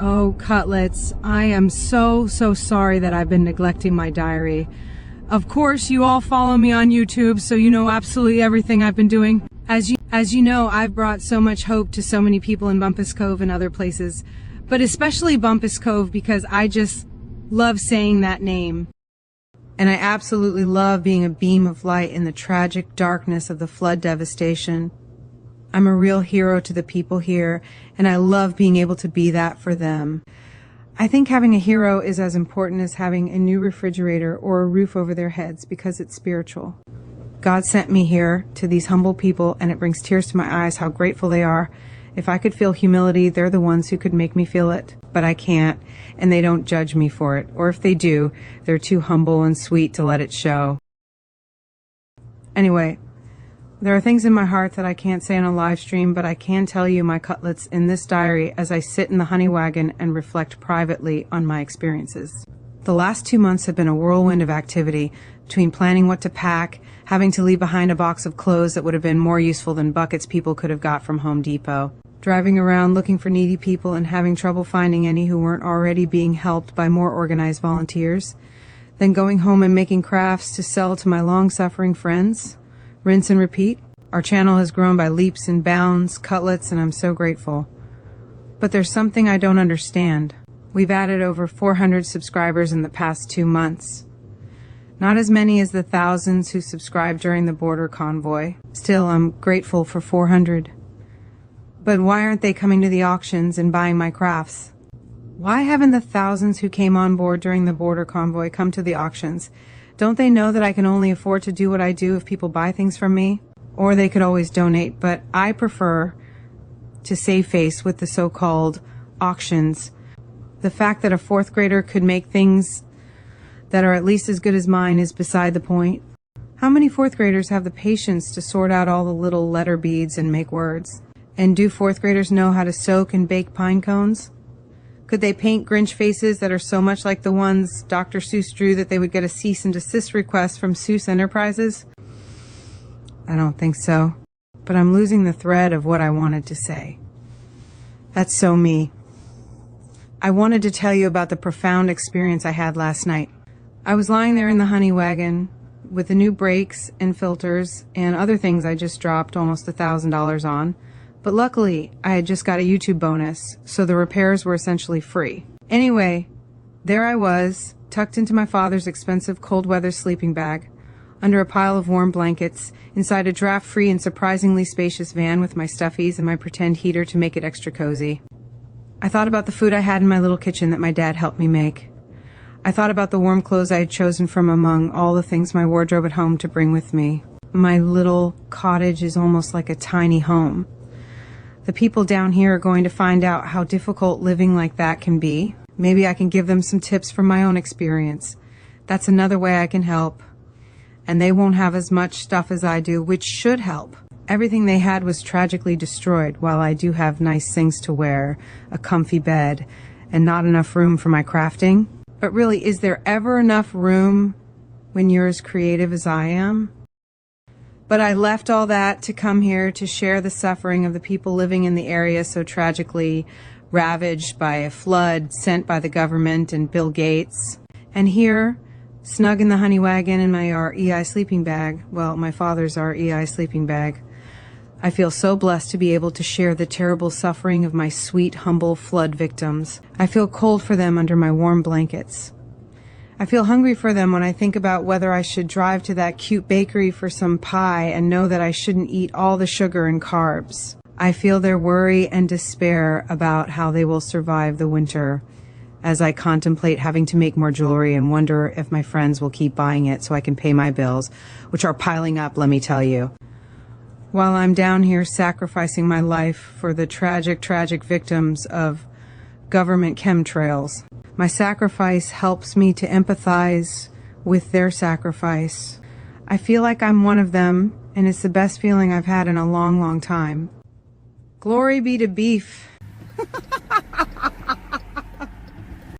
Oh, Cutlets, I am so sorry that I've been neglecting my diary. Of course, you all follow me on YouTube, so you know absolutely everything I've been doing. As you know, I've brought so much hope to so many people in Bumpus Cove and other places, but especially Bumpus Cove because I just love saying that name. And I absolutely love being a beam of light in the tragic darkness of the flood devastation. I'm a real hero to the people here, and I love being able to be that for them. I think having a hero is as important as having a new refrigerator or a roof over their heads because it's spiritual. God sent me here to these humble people, and it brings tears to my eyes how grateful they are. If I could feel humility, they're the ones who could make me feel it. But I can't, and they don't judge me for it. Or if they do, they're too humble and sweet to let it show. Anyway, there are things in my heart that I can't say on a live stream, but I can tell you, my Cutlets, in this diary as I sit in the honey wagon and reflect privately on my experiences. The last 2 months have been a whirlwind of activity, between planning what to pack, having to leave behind a box of clothes that would have been more useful than buckets people could have got from Home Depot, driving around looking for needy people and having trouble finding any who weren't already being helped by more organized volunteers, then going home and making crafts to sell to my long-suffering friends. Rinse and repeat. Our channel has grown by leaps and bounds, Cutlets, and I'm so grateful. But there's something I don't understand. We've added over 400 subscribers in the past 2 months. Not as many as the thousands who subscribed during the border convoy. Still, I'm grateful for 400. But why aren't they coming to the auctions and buying my crafts? Why haven't the thousands who came on board during the border convoy come to the auctions? Don't they know that I can only afford to do what I do if people buy things from me? Or they could always donate, but I prefer to save face with the so-called auctions. The fact that a 4th grader could make things that are at least as good as mine is beside the point. How many 4th graders have the patience to sort out all the little letter beads and make words? And do 4th graders know how to soak and bake pine cones? Could they paint Grinch faces that are so much like the ones Dr. Seuss drew that they would get a cease and desist request from Seuss Enterprises? I don't think so. But I'm losing the thread of what I wanted to say. That's so me. I wanted to tell you about the profound experience I had last night. I was lying there in the honey wagon with the new brakes and filters and other things I just dropped almost $1,000 on. But luckily, I had just got a YouTube bonus, so the repairs were essentially free. Anyway, there I was, tucked into my father's expensive cold weather sleeping bag, under a pile of warm blankets, inside a draft-free and surprisingly spacious van with my stuffies and my pretend heater to make it extra cozy. I thought about the food I had in my little kitchen that my dad helped me make. I thought about the warm clothes I had chosen from among all the things my wardrobe at home to bring with me. My little cottage is almost like a tiny home. The people down here are going to find out how difficult living like that can be. Maybe I can give them some tips from my own experience. That's another way I can help. And they won't have as much stuff as I do, which should help. Everything they had was tragically destroyed, while I do have nice things to wear, a comfy bed, and not enough room for my crafting. But really, is there ever enough room when you're as creative as I am? But I left all that to come here to share the suffering of the people living in the area so tragically ravaged by a flood sent by the government and Bill Gates. And here, snug in the honey wagon in my REI sleeping bag, well, my father's REI sleeping bag, I feel so blessed to be able to share the terrible suffering of my sweet, humble flood victims. I feel cold for them under my warm blankets. I feel hungry for them when I think about whether I should drive to that cute bakery for some pie and know that I shouldn't eat all the sugar and carbs. I feel their worry and despair about how they will survive the winter as I contemplate having to make more jewelry and wonder if my friends will keep buying it so I can pay my bills, which are piling up, let me tell you. While I'm down here sacrificing my life for the tragic victims of government chemtrails. My sacrifice helps me to empathize with their sacrifice. I feel like I'm one of them, and it's the best feeling I've had in a long time. Glory be to beef.